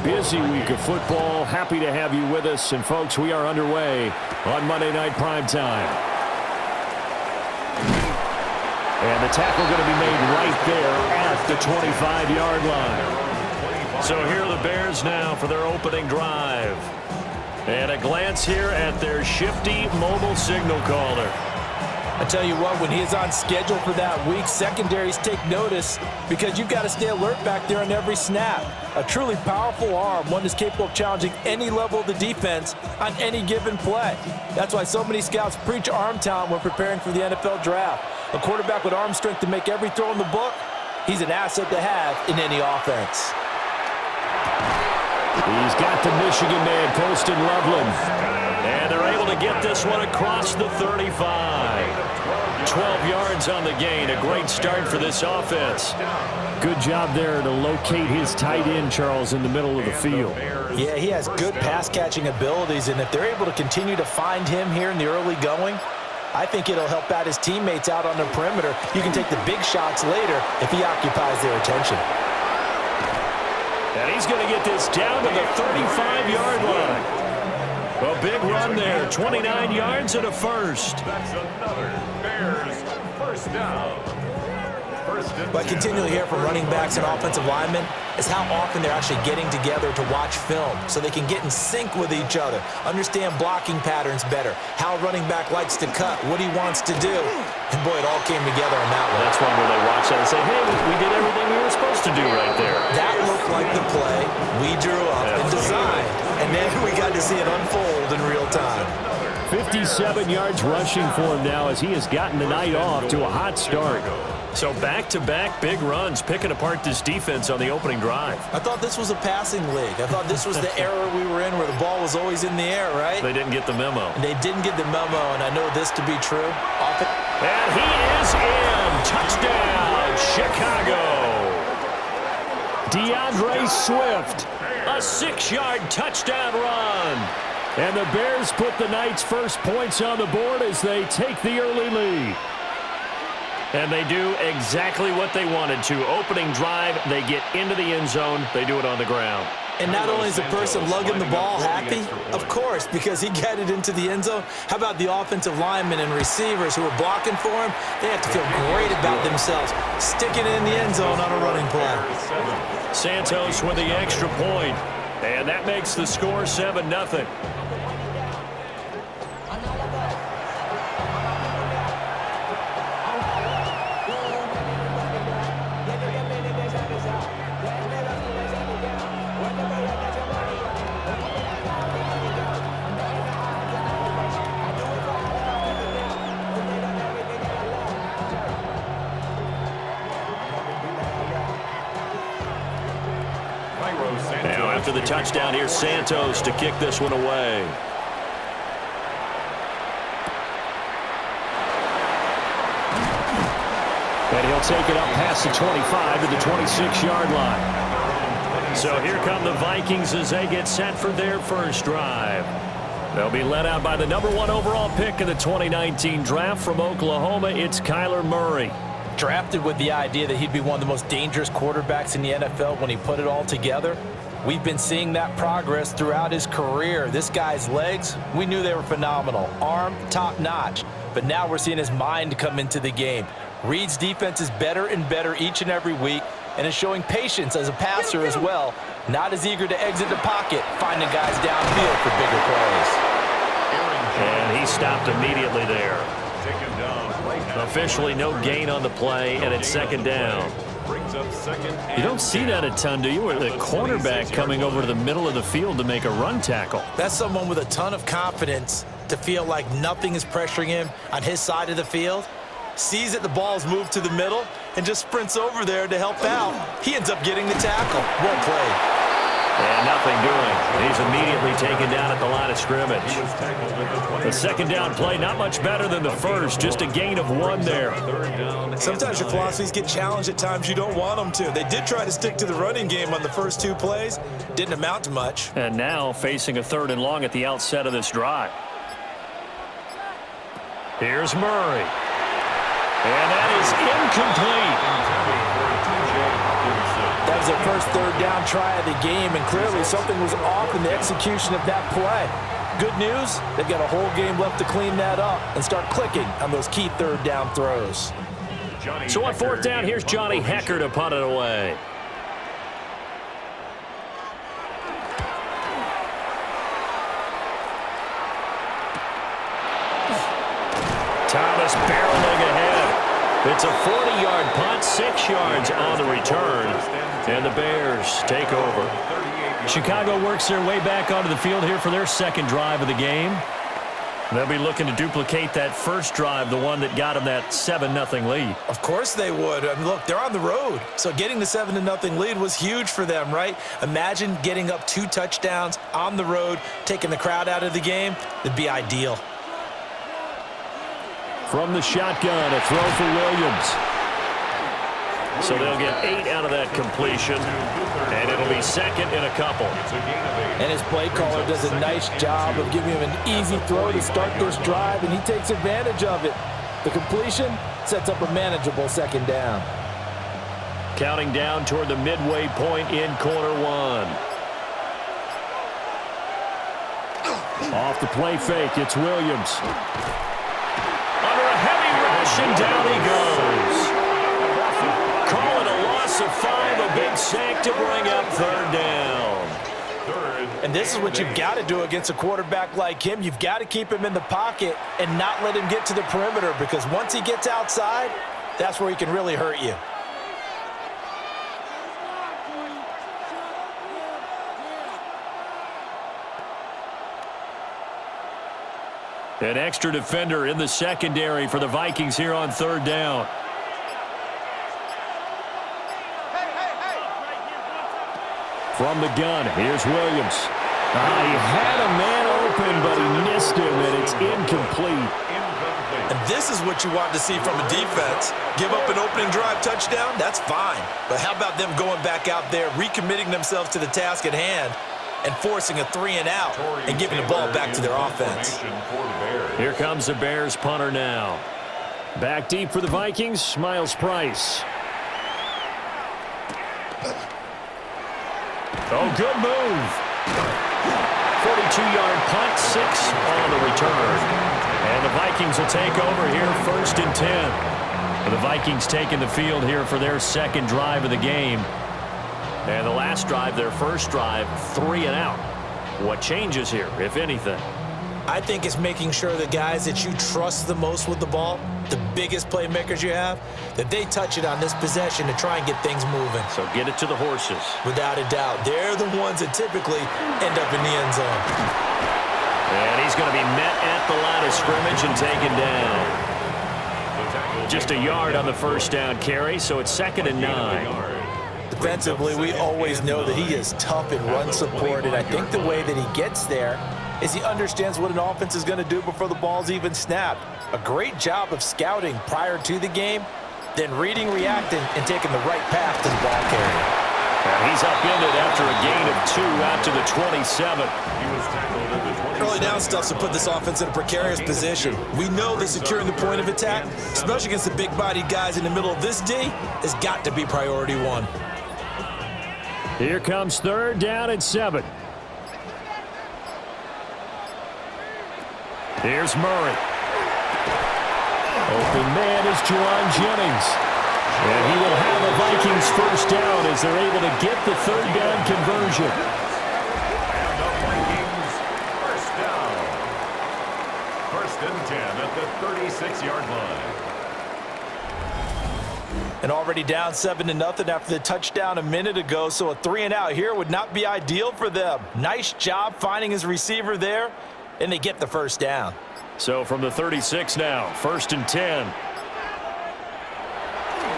busy week of football. Happy to have you with us. And, folks, we are underway on Monday Night Primetime. And the tackle going to be made right there at the 25-yard line. So here are the Bears now for their opening drive. And a glance here at their shifty mobile signal caller. I tell you what, when he is on schedule for that week, secondaries take notice because you've got to stay alert back there on every snap. A truly powerful arm, one that's capable of challenging any level of the defense on any given play. That's why so many scouts preach arm talent when preparing for the NFL draft. A quarterback with arm strength to make every throw in the book, he's an asset to have in any offense. He's got the Michigan man, Colston Loveland. And they're able to get this one across the 35. 12 yards on the gain. A great start for this offense. Good job there to locate his tight end, Charles, in the middle of the field. Yeah, he has good pass-catching abilities, and if they're able to continue to find him here in the early going, I think it'll help out his teammates out on the perimeter. You can take the big shots later if he occupies their attention. And he's going to get this down to the 35-yard line. A big run there, 29 yards and a first. That's another Bears first down. What I continually hear from running backs and offensive linemen is how often they're actually getting together to watch film so they can get in sync with each other, understand blocking patterns better, how a running back likes to cut, what he wants to do. And, boy, it all came together on that one. That's one where they watch that and say, hey, we did everything we were supposed to do right there. That looked like the play we drew up and designed. And then we got to see it unfold in real time. 57 yards rushing for him now as he has gotten the night off to a hot start. So back-to-back big runs, picking apart this defense on the opening drive. I thought this was a passing league. I thought this was the era we were in where the ball was always in the air, right? They didn't get the memo. And they didn't get the memo, and I know this to be true. And he is in. Touchdown, Chicago. DeAndre Swift, a 6-yard touchdown run. And the Bears put the Knights' first points on the board as they take the early lead. And they do exactly what they wanted to. Opening drive, they get into the end zone. They do it on the ground. And not only is the person lugging the ball happy, of course, because he got it into the end zone. How about the offensive linemen and receivers who are blocking for him? They have to feel great about themselves, sticking it in the end zone on a running play. Santos with the extra point. And that makes the score 7-0. Now after the touchdown, here's Santos to kick this one away. And he'll take it up past the 25 to the 26-yard line. So here come the Vikings as they get set for their first drive. They'll be led out by the #1 overall pick in the 2019 draft from Oklahoma. It's Kyler Murray. Drafted with the idea that he'd be one of the most dangerous quarterbacks in the NFL when he put it all together. We've been seeing that progress throughout his career. This guy's legs, we knew they were phenomenal. Arm, top-notch. But now we're seeing his mind come into the game. Reed's defense is better and better each and every week and is showing patience as a passer as well. Not as eager to exit the pocket, finding guys downfield for bigger plays. And he stopped immediately there. Officially no gain on the play, and it's second down. You don't see that a ton, do you? Where the cornerback coming over to the middle of the field to make a run tackle. That's someone with a ton of confidence to feel like nothing is pressuring him on his side of the field. Sees that the ball's moved to the middle and just sprints over there to help out. He ends up getting the tackle. Well played. And nothing doing. He's immediately taken down at the line of scrimmage. The second down play, not much better than the first. Just a gain of 1 there. Sometimes your philosophies get challenged at times you don't want them to. They did try to stick to the running game on the first 2 plays. Didn't amount to much. And now facing a 3rd and long at the outset of this drive. Here's Murray. And that is incomplete. That was their first third down try of the game, and clearly something was off in the execution of that play. Good news, they've got a whole game left to clean that up and start clicking on those key third down throws. So on fourth down, here's Johnny Hecker to punt it away. Thomas barreling ahead. It's a 40-yard punt, 6 yards on the return, and the Bears take over. Chicago works their way back onto the field here for their second drive of the game. They'll be looking to duplicate that first drive, the one that got them that 7-0 lead. Of course they would. I mean, look, they're on the road, so getting the 7-0 lead was huge for them, right? Imagine getting up 2 touchdowns on the road, taking the crowd out of the game. It'd be ideal. From the shotgun, a throw for Williams. So they'll get 8 out of that completion, and it'll be second in a couple. And his play caller does a nice job of giving him an easy throw to start this drive, and he takes advantage of it. The completion sets up a manageable second down. Counting down toward the midway point in quarter one. Off the play fake, it's Williams. Under a heavy rush, and down he goes. Call it a loss of 5, a big sack to bring up third down. And this is what you've got to do against a quarterback like him. You've got to keep him in the pocket and not let him get to the perimeter, because once he gets outside, that's where he can really hurt you. An extra defender in the secondary for the Vikings here on third down. From the gun, here's Williams. He had a man open, but he missed him, and it's incomplete. And this is what you want to see from a defense. Give up an opening drive touchdown, that's fine. But how about them going back out there, recommitting themselves to the task at hand, and forcing a 3-and-out and giving the ball back to their offense. Here comes the Bears punter now. Back deep for the Vikings, Miles Price. Oh, good move. 42-yard punt, 6 on the return. And the Vikings will take over here first and 10. And the Vikings taking the field here for their second drive of the game. And the last drive, their first drive, 3-and-out. What changes here, if anything? I think it's making sure the guys that you trust the most with the ball, the biggest playmakers you have, that they touch it on this possession to try and get things moving. So get it to the horses. Without a doubt. They're the ones that typically end up in the end zone. And he's going to be met at the line of scrimmage and taken down. Just a yard on the first down carry, so it's 2nd and 9. Defensively, we always know that he is tough in run support, and I think the way that he gets there is he understands what an offense is going to do before the ball's even snapped. A great job of scouting prior to the game, then reading, reacting, and taking the right path to the ball carrier. And he's upended after a gain of 2 out to the 27. Early down stuff to put this offense in a precarious position. We know that securing the point of attack, especially against the big-bodied guys in the middle of this D, has got to be priority 1. Here comes third down and 7. Here's Murray. Open man is Juwan Jennings. And he will have a Vikings first down as they're able to get the third down conversion. And the Vikings first down. 1st and 10 at the 36-yard line. And already down 7-0 after the touchdown a minute ago, so a 3-and-out here would not be ideal for them. Nice job finding his receiver there, and they get the first down. So from the 36 now, 1st and 10.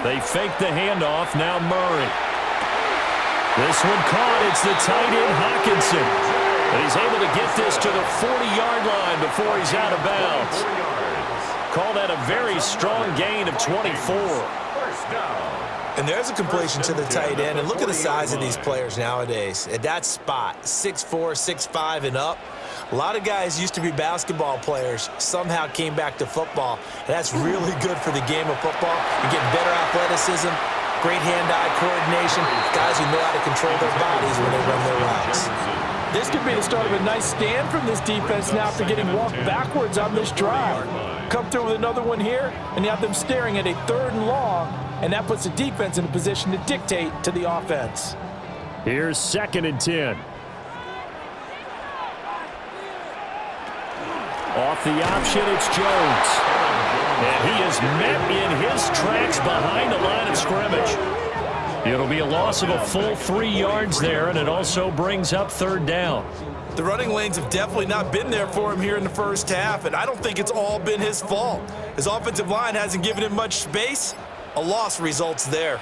They fake the handoff, now Murray. This one caught, it's the tight end Hawkinson. And he's able to get this to the 40-yard line before he's out of bounds. Call that a very strong gain of 24. And there's a completion to the tight end. And look at the size of these players nowadays. At that spot, 6'4", 6'5", and up. A lot of guys used to be basketball players, somehow came back to football. And that's really good for the game of football. You're getting better athleticism, great hand-eye coordination, guys who know how to control their bodies when they run their routes. This could be the start of a nice stand from this defense now after getting walked backwards on this drive. Come through with another one here, and you have them staring at a 3rd and long, and that puts the defense in a position to dictate to the offense. Here's 2nd and 10. Off the option, it's Jones. And he is met in his tracks behind the line of scrimmage. It'll be a loss of a full 3 yards there, and it also brings up 3rd down. The running lanes have definitely not been there for him here in the first half, and I don't think it's all been his fault. His offensive line hasn't given him much space. A loss results there.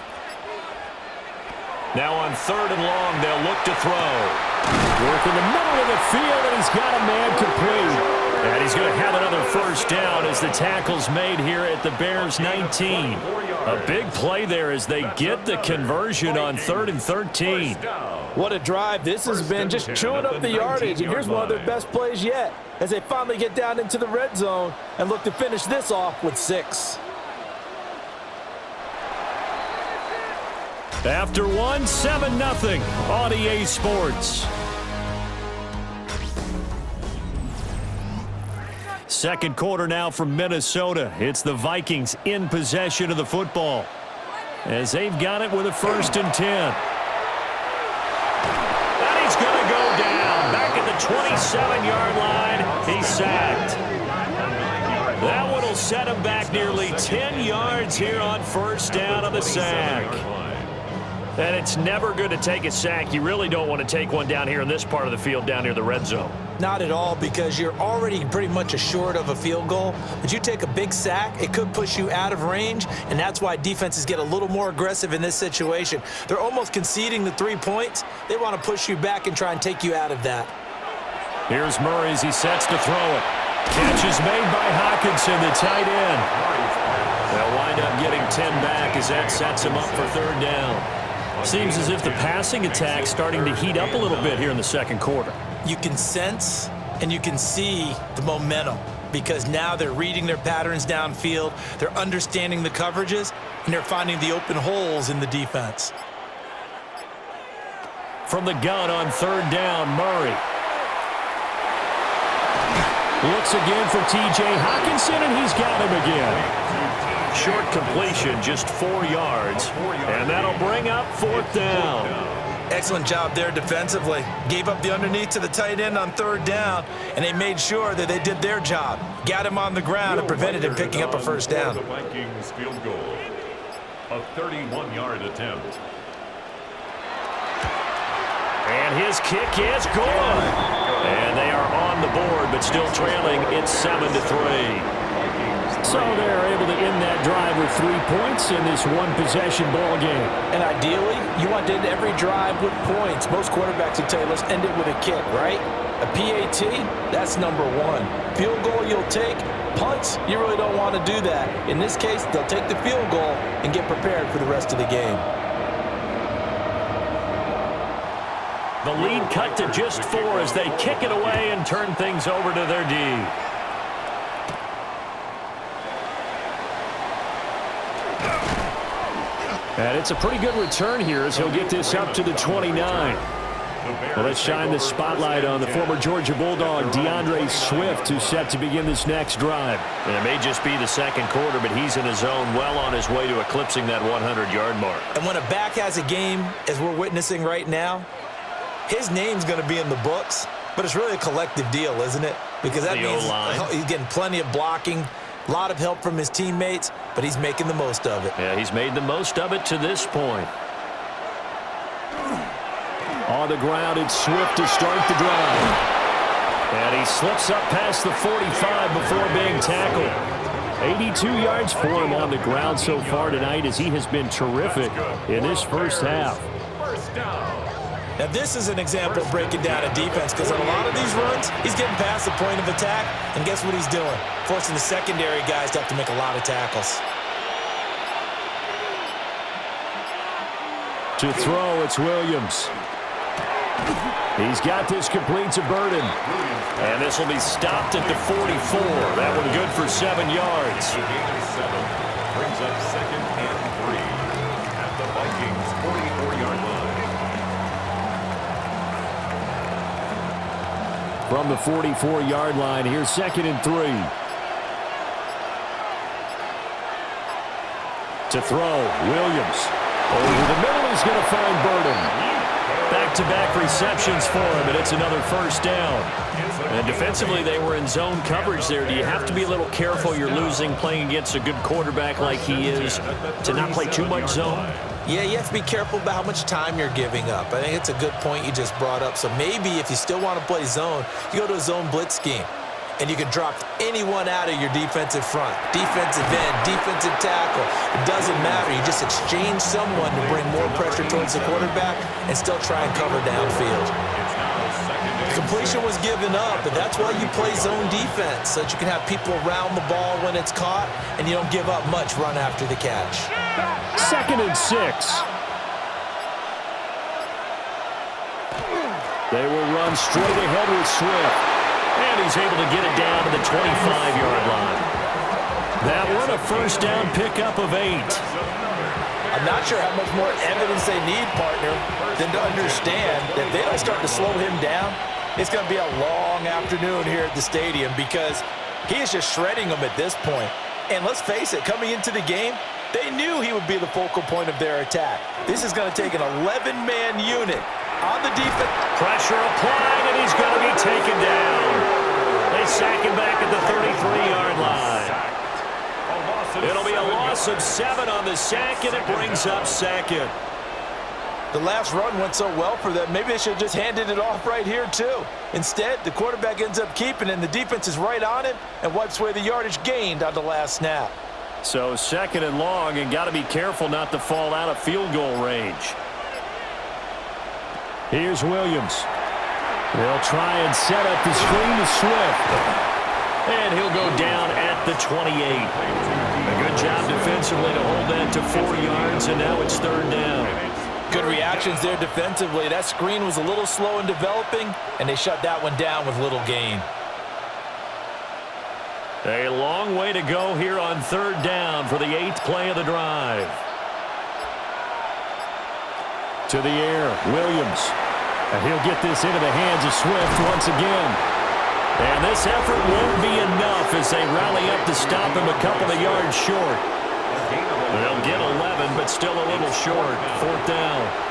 Now on 3rd and long, they'll look to throw. Work in the middle of the field, and he's got a man complete. And he's going to have another 1st down as the tackle's made here at the Bears' 19. A big play there as they get the conversion on 3rd and 13. What a drive this has been, just chewing up the yardage. And here's one of their best plays yet as they finally get down into the red zone and look to finish this off with 6. After 1, 7-0 on EA Sports. Second quarter now from Minnesota. It's the Vikings in possession of the football as they've got it with a 1st and 10. And he's going to go down back at the 27-yard line. He's sacked. That one will set him back nearly 10 yards here on 1st down on the sack. And it's never good to take a sack. You really don't want to take one down here in this part of the field down near the red zone. Not at all, because you're already pretty much assured of a field goal. But you take a big sack, it could push you out of range, and that's why defenses get a little more aggressive in this situation. They're almost conceding the 3 points. They want to push you back and try and take you out of that. Here's Murray as he sets to throw it. Catch is made by Hockenson, the tight end. They'll wind up getting 10 back as that sets him up for 3rd down. Seems as if the passing attack's starting to heat up a little bit here in the second quarter. You can sense and you can see the momentum because now they're reading their patterns downfield, they're understanding the coverages, and they're finding the open holes in the defense. From the gun on 3rd down, Murray. Looks again for T.J. Hockenson, and he's got him again. Short completion, just 4 yards, and that'll bring up 4th down. Excellent job there defensively. Gave up the underneath to the tight end on 3rd down, and they made sure that they did their job. Got him on the ground and prevented him picking up a 1st down. The Vikings field goal, a 31-yard attempt. And his kick is good. And they are on the board, but still trailing. It's 7-3. So they're able to end that drive with 3 points in this one-possession ball game. And ideally, you want to end every drive with points. Most quarterbacks would tell you, let's end it with a kick, right? A PAT, that's number 1. Field goal you'll take. Punts, you really don't want to do that. In this case, they'll take the field goal and get prepared for the rest of the game. The lead cut to just 4 as they kick it away and turn things over to their D. And it's a pretty good return here as he'll get this up to the 29. Well, let's shine the spotlight on the former Georgia Bulldog, DeAndre Swift, who's set to begin this next drive. And it may just be the second quarter, but he's in his zone, well on his way to eclipsing that 100-yard mark. And when a back has a game, as we're witnessing right now, his name's going to be in the books, but it's really a collective deal, isn't it? Because that means he's getting plenty of blocking, a lot of help from his teammates, but he's making the most of it. Yeah, he's made the most of it to this point. On the ground, it's Swift to start the drive. And he slips up past the 45 before being tackled. 82 yards for him on the ground so far tonight as he has been terrific in this first half. Now, this is an example of breaking down a defense because on a lot of these runs, he's getting past the point of attack, and guess what he's doing? Forcing the secondary guys to have to make a lot of tackles. To throw, it's Williams. He's got this complete to Burden. And this will be stopped at the 44. That one good for 7 yards. Brings up 2nd and 3 at the From the 44-yard line, here's 2nd and 3. To throw, Williams. Over the middle, he's going to find Burden. Back-to-back receptions for him, and it's another first down. And defensively, they were in zone coverage there. Do you have to be a little careful? You're losing playing against a good quarterback like he is to not play too much zone? Yeah, you have to be careful about how much time you're giving up. I think it's a good point you just brought up. So maybe if you still want to play zone, you go to a zone blitz scheme. And you can drop anyone out of your defensive front. Defensive end, defensive tackle. It doesn't matter. You just exchange someone to bring more pressure towards the quarterback and still try and cover downfield. Completion was given up, but that's why you play zone defense, so that you can have people around the ball when it's caught, and you don't give up much run after the catch. 2nd and 6. They will run straight ahead with Swift. And he's able to get it down to the 25-yard line. That one a first down pickup of 8. I'm not sure how much more evidence they need, partner, than to understand that if they don't start to slow him down, it's going to be a long afternoon here at the stadium because he is just shredding them at this point. And let's face it, coming into the game, they knew he would be the focal point of their attack. This is going to take an 11-man unit on the defense. Pressure applied, and he's going to be taken down. They sack him back at the 33-yard line. It'll be a loss of 7 on the sack, and it brings up 2nd. The last run went so well for them, maybe they should have just handed it off right here, too. Instead, the quarterback ends up keeping it, and the defense is right on him and wipes away the yardage gained on the last snap. So 2nd and long, and got to be careful not to fall out of field goal range. Here's Williams. They'll try and set up the screen to Swift. And he'll go down at the 28. A good job defensively to hold that to 4 yards, and now it's 3rd down. Good reactions there defensively. That screen was a little slow in developing, and they shut that one down with little gain. A long way to go here on 3rd down for the 8th play of the drive. To the air, Williams. And he'll get this into the hands of Swift once again. And this effort won't be enough as they rally up to stop him a couple of yards short. They'll get 11, but still a little short. 4th down.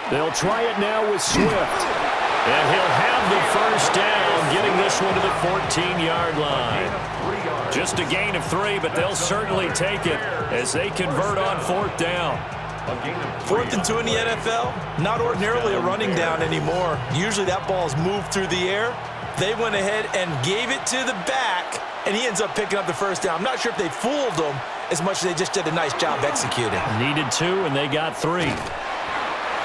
They'll try it now with Swift. And he'll have the first down, getting this one to the 14-yard line. Just a gain of 3, but they'll certainly take it as they convert on 4th down. 4th and 2 in the NFL, not ordinarily a running down anymore. Usually that ball's moved through the air. They went ahead and gave it to the back, and he ends up picking up the first down. I'm not sure if they fooled him as much as they just did a nice job executing. Needed 2, and they got 3.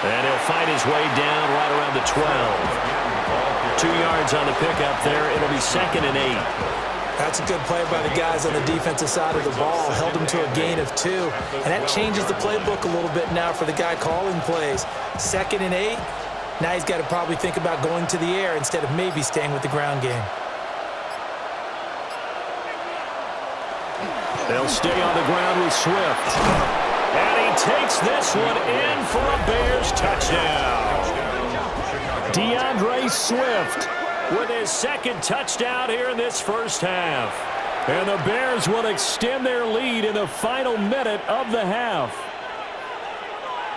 And he'll find his way down right around the 12. 2 yards on the pickup there. It'll be 2nd and 8. That's a good play by the guys on the defensive side of the ball. Held him to a gain of 2. And that changes the playbook a little bit now for the guy calling plays. 2nd and 8. Now he's got to probably think about going to the air instead of maybe staying with the ground game. They'll stay on the ground with Swift. And he takes this one in for a Bears touchdown. DeAndre Swift with his 2nd touchdown here in this first half. And the Bears will extend their lead in the final minute of the half.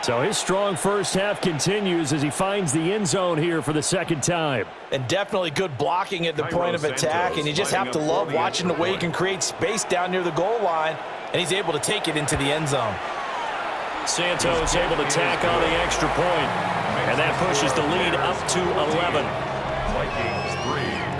So his strong first half continues as he finds the end zone here for the 2nd time. And definitely good blocking at the point of attack. And you just have to love watching the way he can create space down near the goal line. And he's able to take it into the end zone. Santos able to tack on the extra point, and that pushes the lead up to 11. Vikings 3.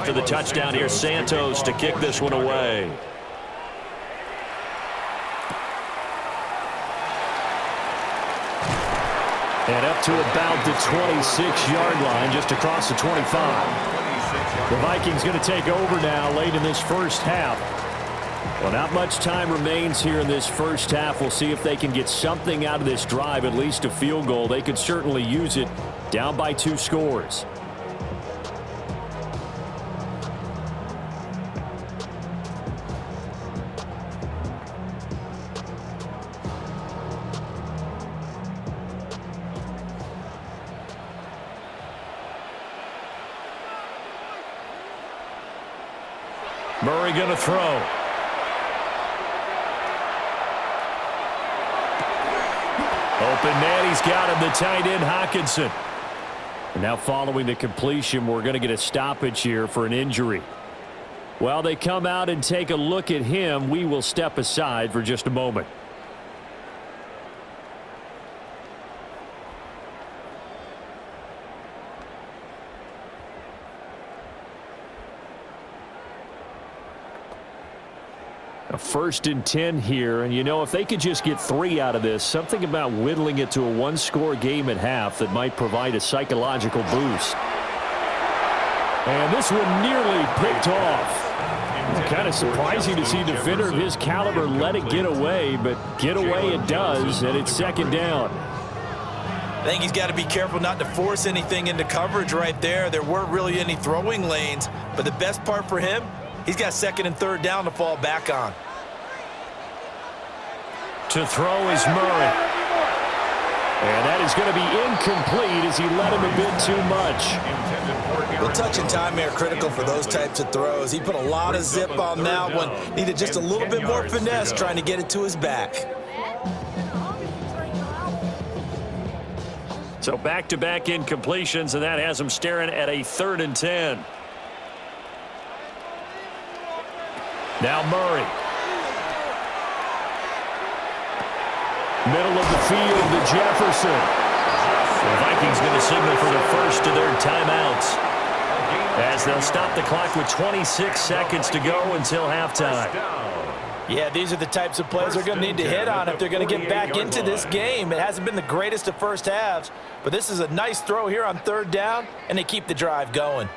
After the touchdown, here's Santos to kick this one away. And up to about the 26-yard line, just across the 25. The Vikings going to take over now late in this first half. Well, not much time remains here in this first half. We'll see if they can get something out of this drive, at least a field goal. They could certainly use it, down by 2 scores. Murray going to throw. Open man, he's got him, the tight end, Hockenson. And now following the completion, we're going to get a stoppage here for an injury. While they come out and take a look at him, we will step aside for just a moment. A 1st and 10 here, and you know, if they could just get 3 out of this, something about whittling it to a 1-score game at half that might provide a psychological boost. And this one nearly picked off. It's kind of surprising to see a defender of his caliber let it get away, but get away it does, and it's 2nd down. I think he's got to be careful not to force anything into coverage right there. There weren't really any throwing lanes, but the best part for him, he's got 2nd and 3rd down to fall back on. To throw is Murray. And that is going to be incomplete as he let him a bit too much. Well, touch and time are critical for those types of throws. He put a lot of zip on that one. Needed just a little bit more finesse trying to get it to his back. So back-to-back incompletions, and that has him staring at a 3rd and 10. Now Murray. Middle of the field to Jefferson. The Vikings going to signal for the first of their timeouts, as they'll stop the clock with 26 seconds to go until halftime. Yeah, these are the types of plays they're going to need to hit on if they're going to get back into this game. It hasn't been the greatest of first halves, but this is a nice throw here on 3rd down, and they keep the drive going.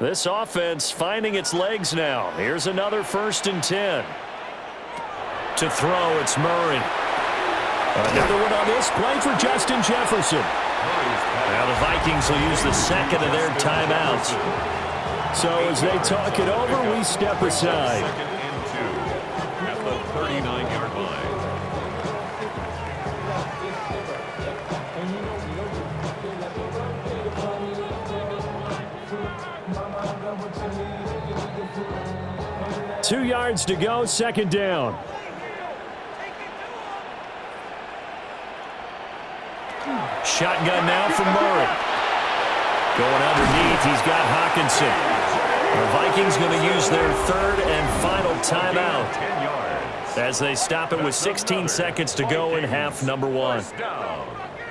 This offense finding its legs now. Here's another 1st and 10. To throw, it's Murray. Another one on this play for Justin Jefferson. Now the Vikings will use the 2nd of their timeouts. So as they talk it over, we step aside. 2nd and 2 at the 39-yard line. Two yards to go, 2nd down. Shotgun now from Murray. Going underneath, he's got Hockenson. The Vikings going to use their 3rd and final timeout as they stop it with 16 seconds to go in half number 1.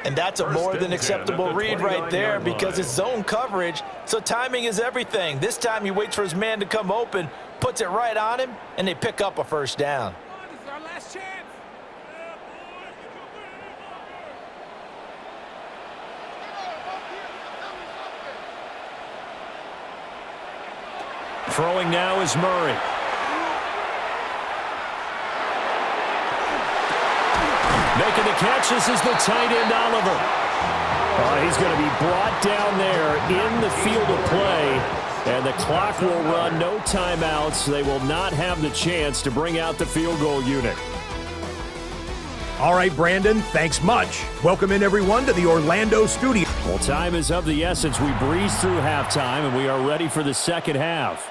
And that's a more than acceptable read right there because it's zone coverage, so timing is everything. This time he waits for his man to come open, puts it right on him, and they pick up a 1st down. This is our last chance. Throwing now is Murray. Making the catch, this is the tight end, Oliver. He's going to be brought down there in the field of play, and the clock will run, no timeouts. They will not have the chance to bring out the field goal unit. All right, Brandon, thanks much. Welcome in, everyone, to the Orlando studio. Well, time is of the essence. We breeze through halftime, and we are ready for the 2nd half.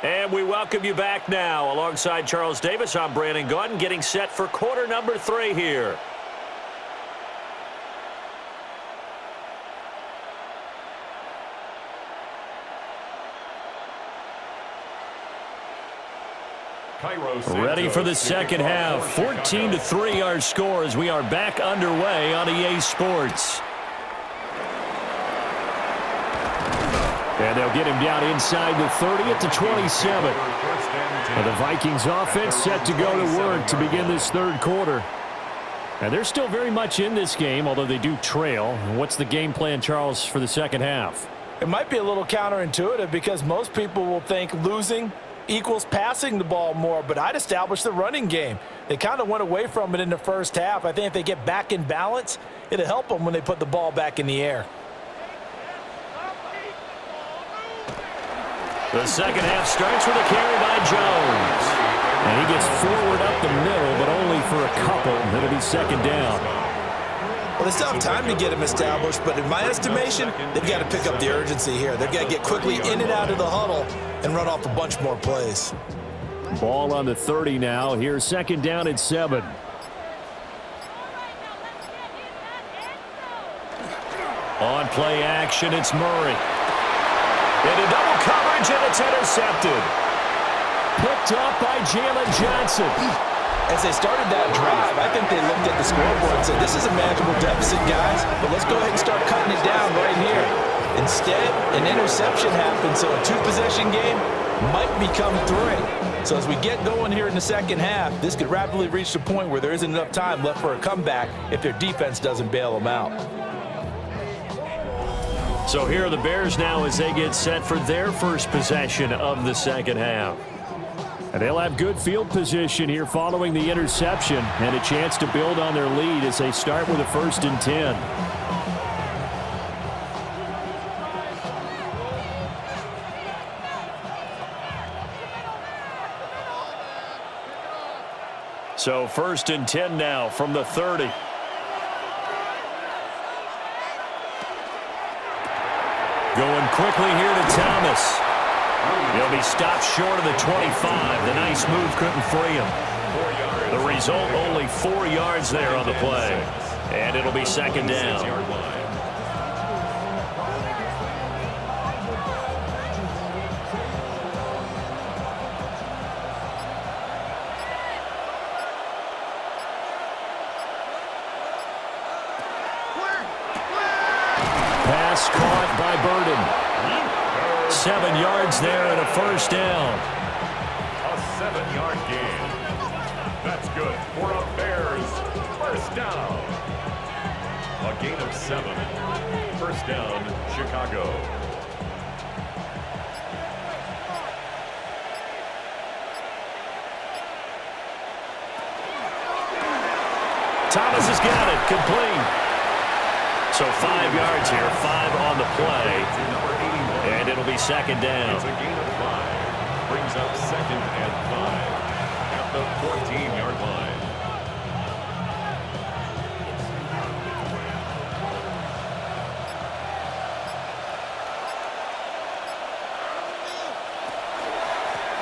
And we welcome you back now. Alongside Charles Davis, I'm Brandon Gaudin, getting set for quarter number 3 here. Ready for the 2nd half. 14-3 our score as we are back underway on EA Sports. And they'll get him down inside the 30 at the 27. And the Vikings offense set to go to work to begin this third quarter. And they're still very much in this game, although they do trail. What's the game plan, Charles, for the second half? It might be a little counterintuitive because most people will think losing equals passing the ball more, but I'd establish the running game. They kind of went away from it in the first half. I think if they get back in balance, it'll help them when they put the ball back in the air. The second half starts with a carry by Jones. And he gets forward up the middle, but only for a couple. It'll be second down. Well, they still have time to get him established, but in my estimation, they've got to pick up the urgency here. They've got to get quickly in and out of the huddle and run off a bunch more plays. Ball on the 30 now. Here's second down at 7. On play action, it's Murray. Into double coverage, and it's intercepted. Picked up by Jalen Johnson. As they started that drive, I think they looked at the scoreboard and said, this is a manageable deficit, guys, but let's go ahead and start cutting it down right here. Instead, an interception happened, so a two-possession game might become 3. So as we get going here in the second half, this could rapidly reach the point where there isn't enough time left for a comeback if their defense doesn't bail them out. So here are the Bears now as they get set for their first possession of the second half. And they'll have good field position here following the interception and a chance to build on their lead as they start with a 1st and 10. So 1st and 10 now from the 30. Going quickly here to Thomas. He'll be stopped short of the 25. The nice move couldn't free him. The result, only 4 yards there on the play. And it'll be second down. Pass caught by Burden. 7 yards there and a 1st down. A 7-yard gain. That's good for a Bears 1st down. A gain of 7. 1st down, Chicago. Thomas has got it. Complete. So 5 yards here, 5 on the play. And it'll be second down. It's a gain of 5. Brings up 2nd and 5 at the 14-yard line.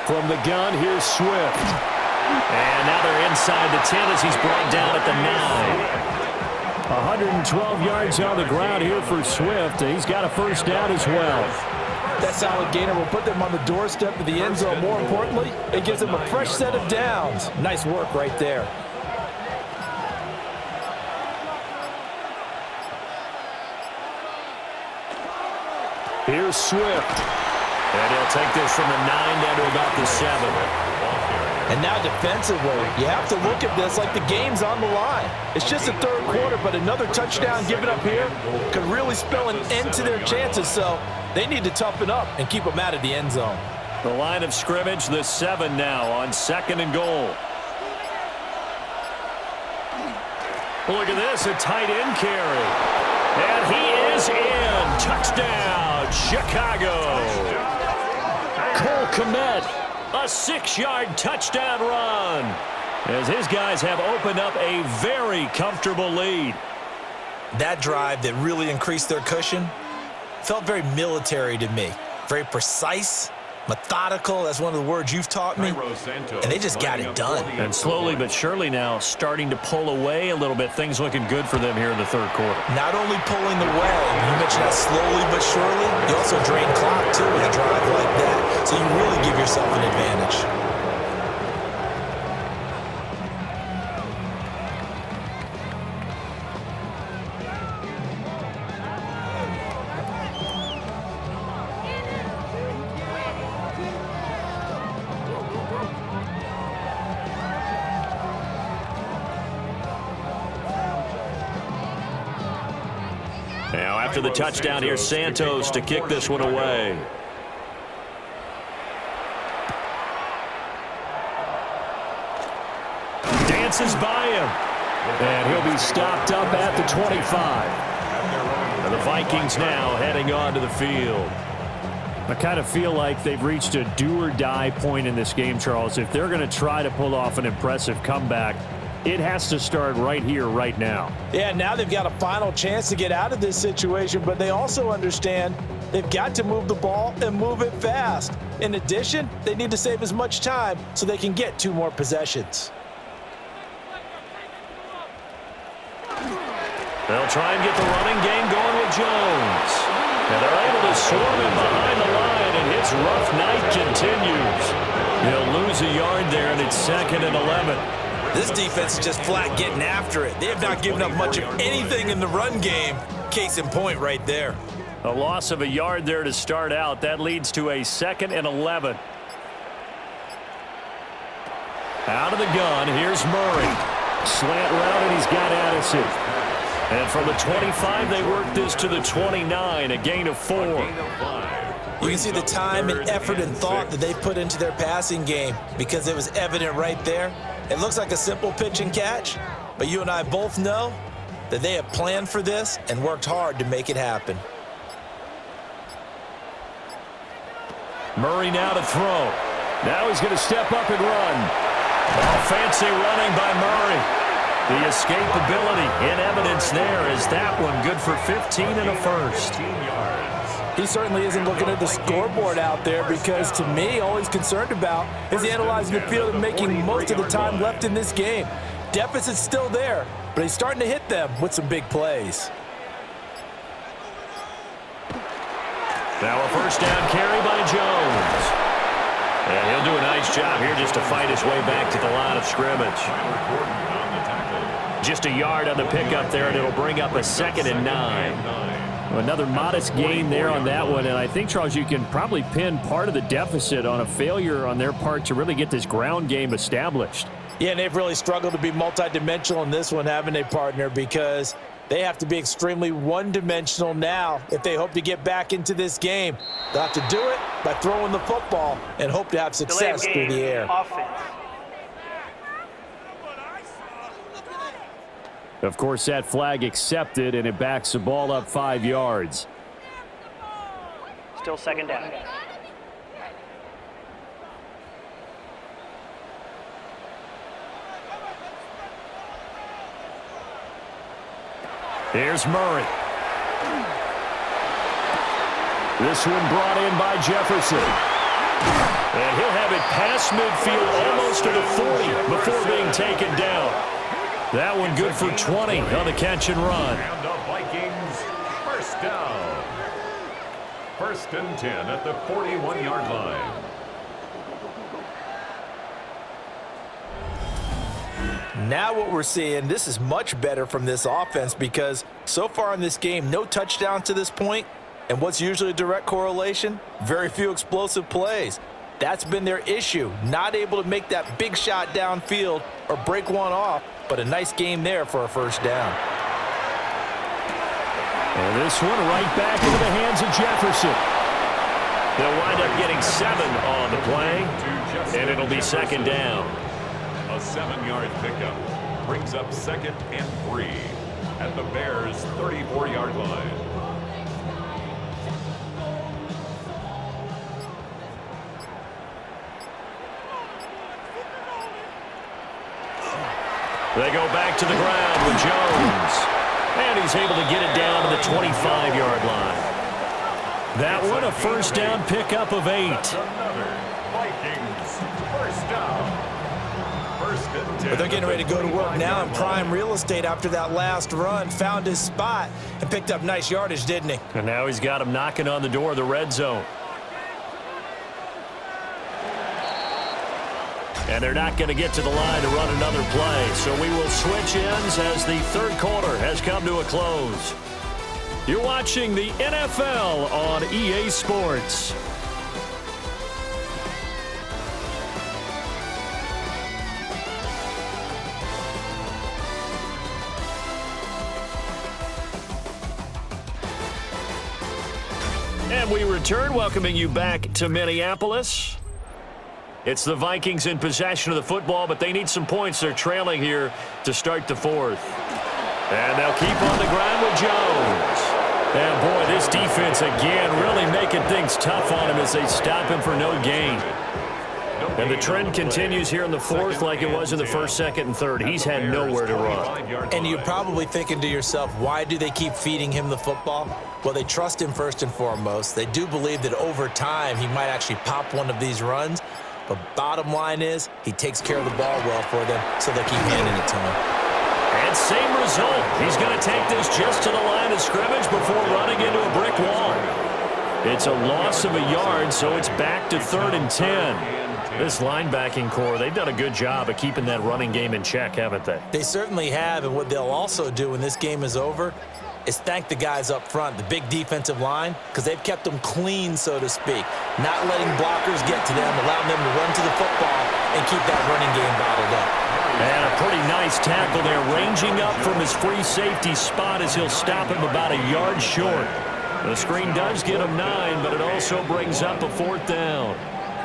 From the gun, here's Swift. And now they're inside the 10 as he's brought down at the 9. 112 yards on the ground here for Swift. He's got a 1st down as well. That solid gainer will put them on the doorstep of the end zone. More importantly, it gives them a fresh set of downs. Nice work right there. Here's Swift. And he'll take this from the 9 down to about the 7. And now defensively, you have to look at this like the game's on the line. It's just a third quarter, but another touchdown given up here could really spell an end to their chances. So they need to toughen up and keep them out of the end zone. The line of scrimmage, the 7 now on 2nd and goal. Look at this, a tight end carry. And he is in. Touchdown, Chicago. Cole Kmet. A 6-yard touchdown run as his guys have opened up a very comfortable lead. That drive that really increased their cushion felt very military to me. Very precise, methodical. That's one of the words you've taught me. And they just got it done. And slowly but surely now starting to pull away a little bit. Things looking good for them here in the third quarter. Not only pulling away, you mentioned that slowly but surely, you also drain clock too with a drive like that. So you really give yourself an advantage. Now after the touchdown, here's Santos to kick this one away. Dances by him. And he'll be stopped up at the 25. And the Vikings now heading onto the field. I kind of feel like they've reached a do-or-die point in this game, Charles. If they're going to try to pull off an impressive comeback, it has to start right here, right now. Yeah, now they've got a final chance to get out of this situation, but they also understand they've got to move the ball and move it fast. In addition, they need to save as much time so they can get 2 more possessions. They'll try and get the running game going with Jones. And they're able to swarm him behind the line, and his rough night continues. He'll lose a yard there, and it's 2nd and 11. This defense is just flat getting after it. They have not given up much of anything in the run game. Case in point right there. A loss of a yard there to start out. That leads to a 2nd and 11. Out of the gun, here's Murray. Slant route, and he's got Addison. And from the 25, they work this to the 29, a gain of 4. You can see the time and effort and thought that they put into their passing game because it was evident right there. It looks like a simple pitch and catch, but you and I both know that they have planned for this and worked hard to make it happen. Murray now to throw. Now he's going to step up and run. Oh, fancy running by Murray. The escapability in evidence there is that one good for 15 and a first. He certainly isn't looking at the scoreboard out there because, to me, all he's concerned about is analyzing the field and making most of the time left in this game. Deficit's still there, but he's starting to hit them with some big plays. Now a first down carry by Jones. And he'll do a nice job here just to fight his way back to the line of scrimmage. Just a yard on the pickup there, and it'll bring up a 2nd and 9. Another modest gain there on that one, and I think, Charles, you can probably pin part of the deficit on a failure on their part to really get this ground game established. Yeah, and they've really struggled to be multidimensional in this one, haven't they, partner, because they have to be extremely one-dimensional now if they hope to get back into this game. They'll have to do it by throwing the football and hope to have success through the air. Offense. Of course, that flag accepted, and it backs the ball up 5 yards. Still 2nd down. Here's Murray. This one brought in by Jefferson. And he'll have it past midfield almost to the 40 before being taken down. That one good for 20 on the catch and run. And the Vikings, first down. 1st and 10 at the 41-yard line. Now what we're seeing, this is much better from this offense because so far in this game, no touchdown to this point, and what's usually a direct correlation? Very few explosive plays. That's been their issue, not able to make that big shot downfield or break one off, but a nice game there for a first down. And this one right back into the hands of Jefferson. They'll wind up getting 7 on the play, and it'll be 2nd down. A 7-yard pickup brings up 2nd and 3 at the Bears' 34-yard line. They go back to the ground with Jones. And he's able to get it down to the 25-yard line. That one a first down pickup of 8. Another Vikings first down. 1st and 10. But they're getting ready to go to work now in prime real estate after that last run. Found his spot and picked up nice yardage, didn't he? And now he's got him knocking on the door of the red zone. And they're not going to get to the line to run another play. So we will switch ends as the 3rd quarter has come to a close. You're watching the NFL on EA Sports. And we return, welcoming you back to Minneapolis. It's the Vikings in possession of the football, but they need some points. They're trailing here to start the fourth. And they'll keep on the ground with Jones. And, boy, this defense, again, really making things tough on him as they stop him for no gain. And the trend continues here in the fourth like it was in the first, second, and third. He's had nowhere to run. And you're probably thinking to yourself, why do they keep feeding him the football? Well, they trust him first and foremost. They do believe that over time he might actually pop one of these runs. But bottom line is he takes care of the ball well for them, so they keep handing it to him. And same result. He's going to take this just to the line of scrimmage before running into a brick wall. It's a loss of a yard, so it's back to 3rd and 10. This linebacking core, they've done a good job of keeping that running game in check, haven't they? They certainly have, and what they'll also do when this game is over is thank the guys up front, the big defensive line, because they've kept them clean, so to speak, not letting blockers get to them, allowing them to run to the football and keep that running game bottled up. And a pretty nice tackle there, ranging up from his free safety spot as he'll stop him about a yard short. The screen does get him 9, but it also brings up a 4th down.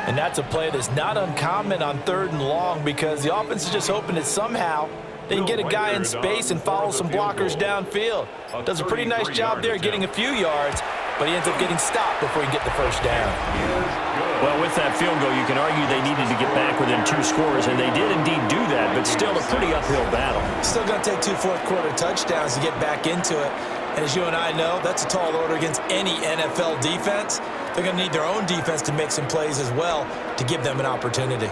And that's a play that's not uncommon on 3rd and long because the offense is just hoping that somehow they can get a guy in space and follow some blockers downfield. Does a pretty nice job there getting a few yards, but he ends up getting stopped before he can get the first down. Well, with that field goal, you can argue they needed to get back within 2 scores, and they did indeed do that, but still a pretty uphill battle. Still going to take 2 fourth-quarter touchdowns to get back into it. And as you and I know, that's a tall order against any NFL defense. They're going to need their own defense to make some plays as well to give them an opportunity.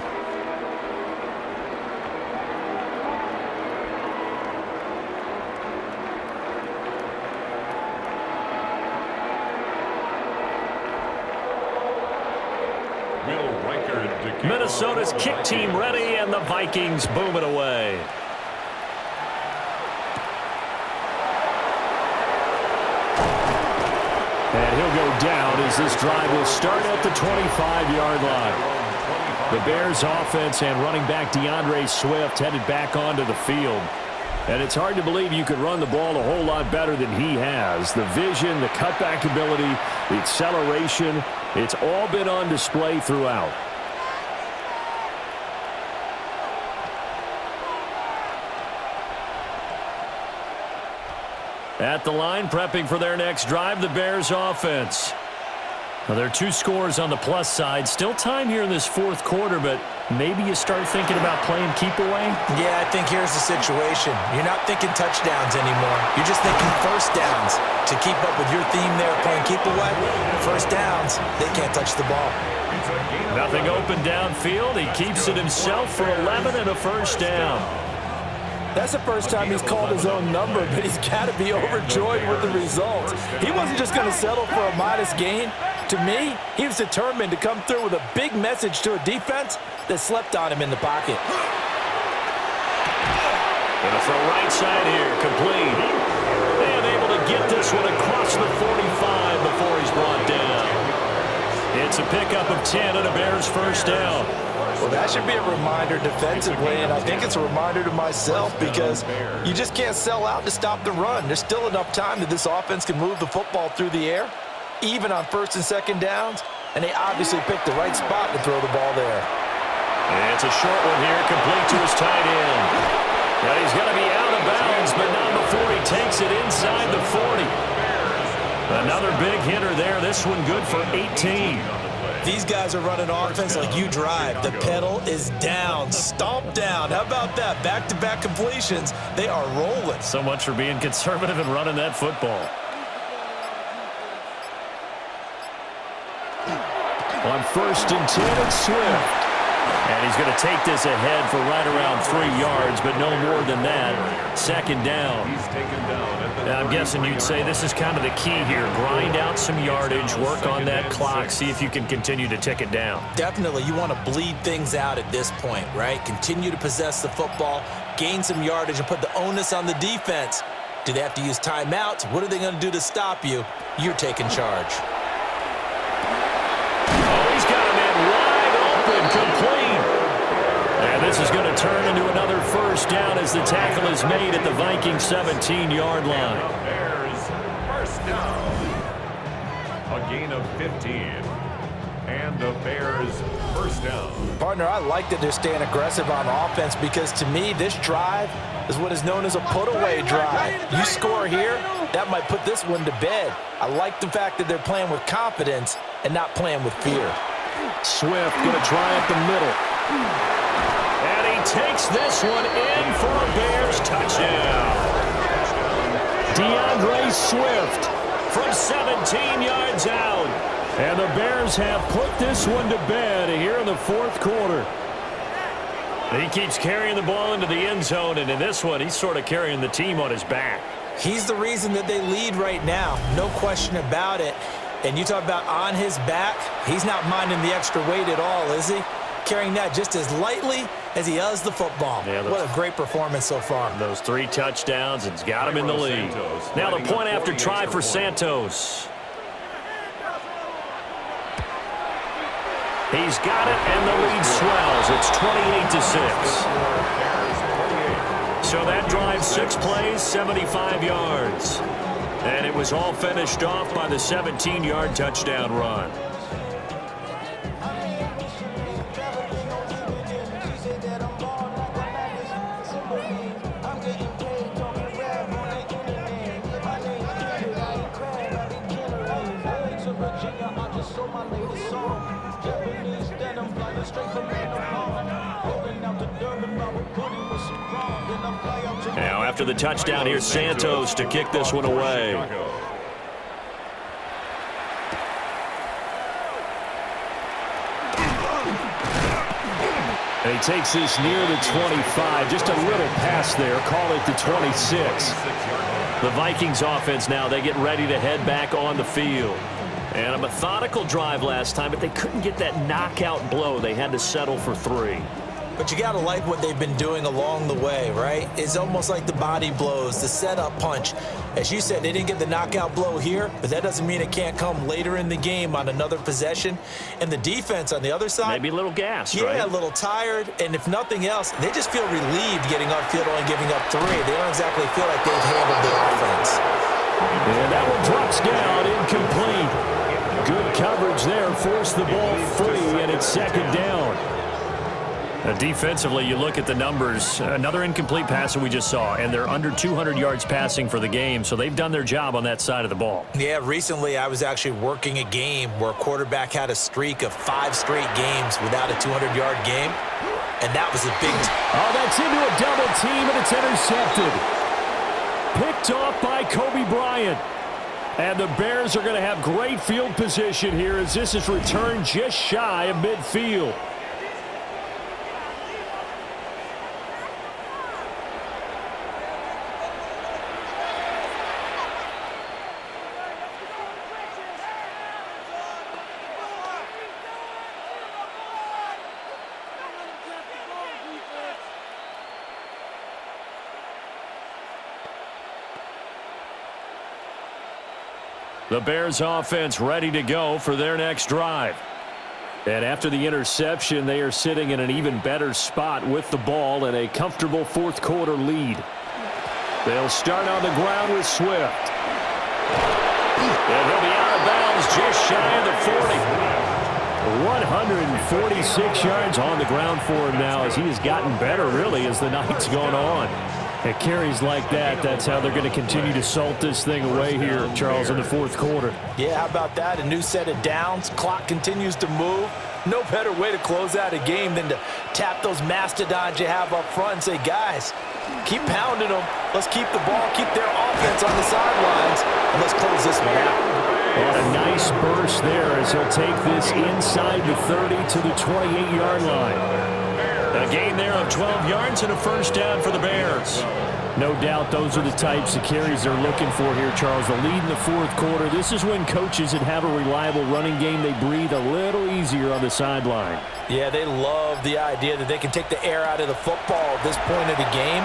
Minnesota's kick team ready, and the Vikings boom it away. And he'll go down as this drive will start at the 25-yard line. The Bears offense and running back DeAndre Swift headed back onto the field. And it's hard to believe you could run the ball a whole lot better than he has. The vision, the cutback ability, the acceleration, it's all been on display throughout. At the line, prepping for their next drive, the Bears offense. Well, there are 2 scores on the plus side. Still time here in this 4th quarter, but maybe you start thinking about playing keep away? Yeah, I think here's the situation. You're not thinking touchdowns anymore. You're just thinking first downs. To keep up with your theme there, playing keep away, first downs, they can't touch the ball. Nothing open downfield. He keeps it himself for 11 and a first down. That's the first time he's called his own number, but he's got to be overjoyed with the results. He wasn't just going to settle for a modest gain. To me, he was determined to come through with a big message to a defense that slept on him in the pocket. Gonna throw right side here, complete. And able to get this one across the 45 before he's brought down. It's a pickup of 10 and a Bears first down. Well, that should be a reminder defensively, and I think it's a reminder to myself because you just can't sell out to stop the run. There's still enough time that this offense can move the football through the air, even on 1st and 2nd downs, and they obviously picked the right spot to throw the ball there. And it's a short one here, complete to his tight end. Now he's going to be out of bounds, but not before he takes it inside the 40. Another big hitter there. This one good for 18. These guys are running offense like you drive. The pedal is down, stomp down. How about that? Back-to-back completions. They are rolling. So much for being conservative and running that football. On 1st and 10, it's Swift. And he's going to take this ahead for right around 3 yards, but no more than that. 2nd down. Now, I'm guessing you'd say this is kind of the key here. Grind out some yardage, work on that clock, see if you can continue to tick it down. Definitely. You want to bleed things out at this point, right? Continue to possess the football, gain some yardage, and put the onus on the defense. Do they have to use timeouts? What are they going to do to stop you? You're taking charge. Oh, he's got him in wide open, complete. And this is going to turn into another first down as the tackle is made at the Vikings 17-yard line. A gain of 15. And the Bears first down. Partner, I like that they're staying aggressive on offense because to me, this drive is what is known as a put-away drive. You score here, that might put this one to bed. I like the fact that they're playing with confidence and not playing with fear. Swift going to try up the middle. And he takes this one in for a Bears touchdown. DeAndre Swift from 17 yards out. And the Bears have put this one to bed here in the fourth quarter. He keeps carrying the ball into the end zone, and in this one, he's sort of carrying the team on his back. He's the reason that they lead right now, no question about it. And you talk about on his back, he's not minding the extra weight at all, is he? Carrying that just as lightly as he does the football. Yeah, what a great performance so far. Those 3 touchdowns, it's got him in the lead. Now the point after try for Santos. He's got it, and the lead swells. It's 28-6. So that drive, 6 plays, 75 yards. And it was all finished off by the 17-yard touchdown run. Now, after the touchdown, here's Santos to kick this one away. And he takes this near the 25. Just a little pass there. Call it the 26. The Vikings offense now, they get ready to head back on the field. And a methodical drive last time, but they couldn't get that knockout blow. They had to settle for 3. But you got to like what they've been doing along the way, right? It's almost like the body blows, the setup punch. As you said, they didn't get the knockout blow here, but that doesn't mean it can't come later in the game on another possession. And the defense on the other side, maybe a little gassed, right? Yeah, a little tired. And if nothing else, they just feel relieved getting upfield only giving up 3. They don't exactly feel like they've handled the offense. And that one drops down, incomplete. Good coverage there, forced the ball free, and it's second down. Defensively, you look at the numbers. Another incomplete pass that we just saw, and they're under 200 yards passing for the game, so they've done their job on that side of the ball. Yeah, recently I was actually working a game where a quarterback had a streak of 5 straight games without a 200-yard game, and that was a big... Oh, that's into a double team, and it's intercepted. Picked off by Kobe Bryant. And the Bears are going to have great field position here as this is returned just shy of midfield. The Bears offense ready to go for their next drive. And after the interception, they are sitting in an even better spot with the ball and a comfortable fourth quarter lead. They'll start on the ground with Swift. And he'll be out of bounds just shy of the 40. 146 yards on the ground for him now as he has gotten better really as the night's gone on. It carries like that. That's how they're going to continue to salt this thing away here, Charles, in the fourth quarter. Yeah, how about that? A new set of downs. Clock continues to move. No better way to close out a game than to tap those mastodons you have up front and say, guys, keep pounding them. Let's keep the ball, keep their offense on the sidelines, and let's close this one out. And a nice burst there as he'll take this inside the 30 to the 28-yard line. A gain there of 12 yards and a first down for the Bears. No doubt those are the types of carries they're looking for here, Charles. The lead in the fourth quarter. This is when coaches that have a reliable running game, they breathe a little easier on the sideline. Yeah, they love the idea that they can take the air out of the football at this point of the game.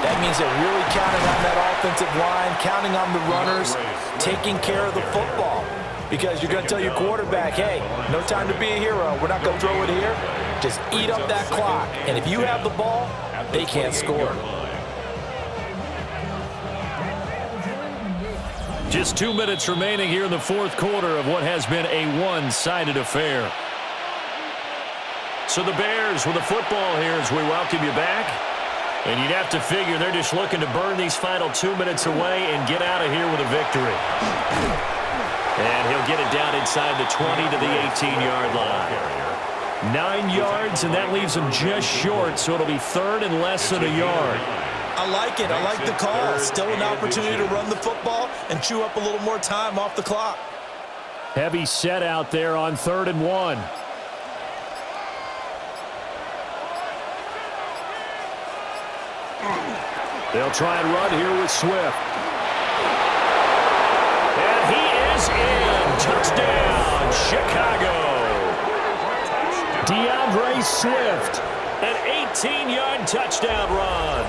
That means they're really counting on that offensive line, counting on the runners, taking care of the football. Because you're going to tell your quarterback, hey, no time to be a hero. We're not going to throw it here. Just eat up that clock. And if you have the ball, they can't score. Just 2 minutes remaining here in the fourth quarter of what has been a one-sided affair. So the Bears with the football here as we welcome you back. And you'd have to figure they're just looking to burn these final 2 minutes away and get out of here with a victory. And he'll get it down inside the 20 to the 18-yard line. 9 yards, and that leaves him just short, so it'll be third and less than a yard. I like it. I like the call. Still an opportunity to run the football and chew up a little more time off the clock. Heavy set out there on 3rd and 1. They'll try and run here with Swift. And he is in. Touchdown, Chicago. DeAndre Swift, an 18-yard touchdown run.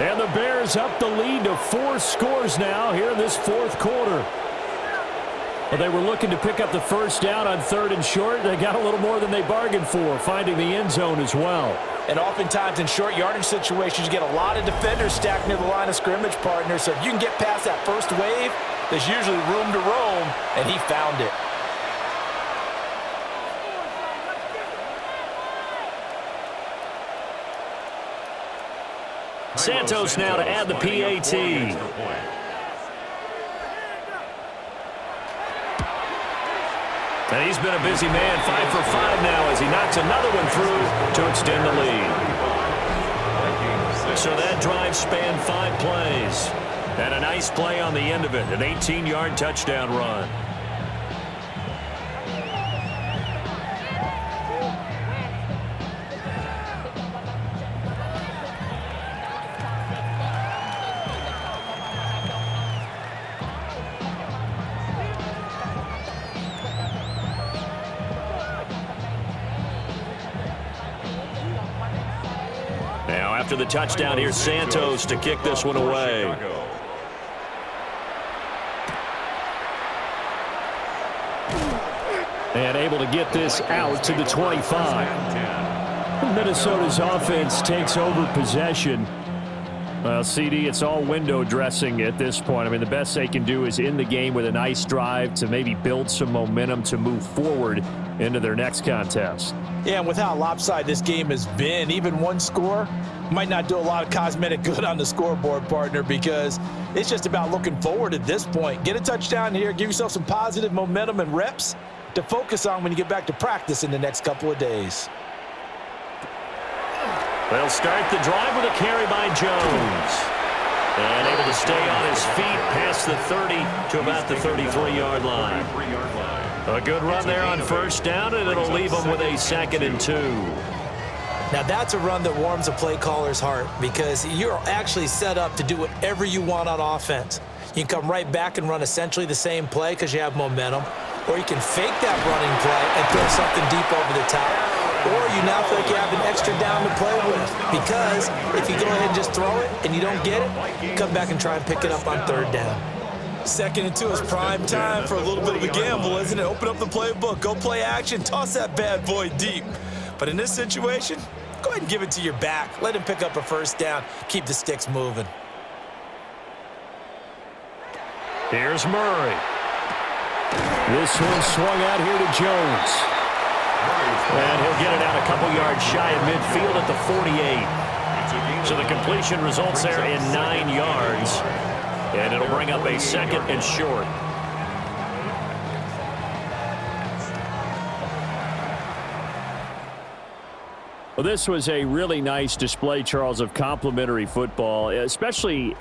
And the Bears up the lead to 4 scores now here in this fourth quarter. Well, they were looking to pick up the first down on 3rd and short. They got a little more than they bargained for, finding the end zone as well. And oftentimes in short yardage situations, you get a lot of defenders stacked near the line of scrimmage, partner. So if you can get past that first wave, there's usually room to roam, and he found it. Santos now to add the PAT. And he's been a busy man, 5 for 5 now as he knocks another one through to extend the lead. So that drive spanned 5 plays. And a nice play on the end of it, an 18-yard touchdown run. Now, after the touchdown, here's Santos to kick this one away. And able to get this out to the 25. Minnesota's offense takes over possession. Well, CD, it's all window dressing at this point. I mean, the best they can do is in the game with a nice drive to maybe build some momentum to move forward into their next contest. Yeah, and with how lopsided this game has been, even one score might not do a lot of cosmetic good on the scoreboard, partner, because it's just about looking forward at this point. Get a touchdown here, give yourself some positive momentum and reps to focus on when you get back to practice in the next couple of days. They'll start the drive with a carry by Jones. And able to stay on his feet past the 30 to about the 33-yard line. A good run there on first down, and it'll leave them with a 2nd and 2. Now that's a run that warms a play caller's heart because you're actually set up to do whatever you want on offense. You can come right back and run essentially the same play because you have momentum, or you can fake that running play and throw something deep over the top, or you now feel like you have an extra down to play with because if you go ahead and just throw it and you don't get it, come back and try and pick it up on 3rd down. 2nd and 2 is prime time for a little bit of a gamble, isn't it? Open up the playbook, go play action, toss that bad boy deep. But in this situation, go ahead and give it to your back. Let him pick up a first down. Keep the sticks moving. Here's Murray. This one swung out here to Jones. And he'll get it out a couple yards shy of midfield at the 48. So the completion results there in 9 yards. And it'll bring up a 2nd and short. Well, this was a really nice display, Charles, of complimentary football, especially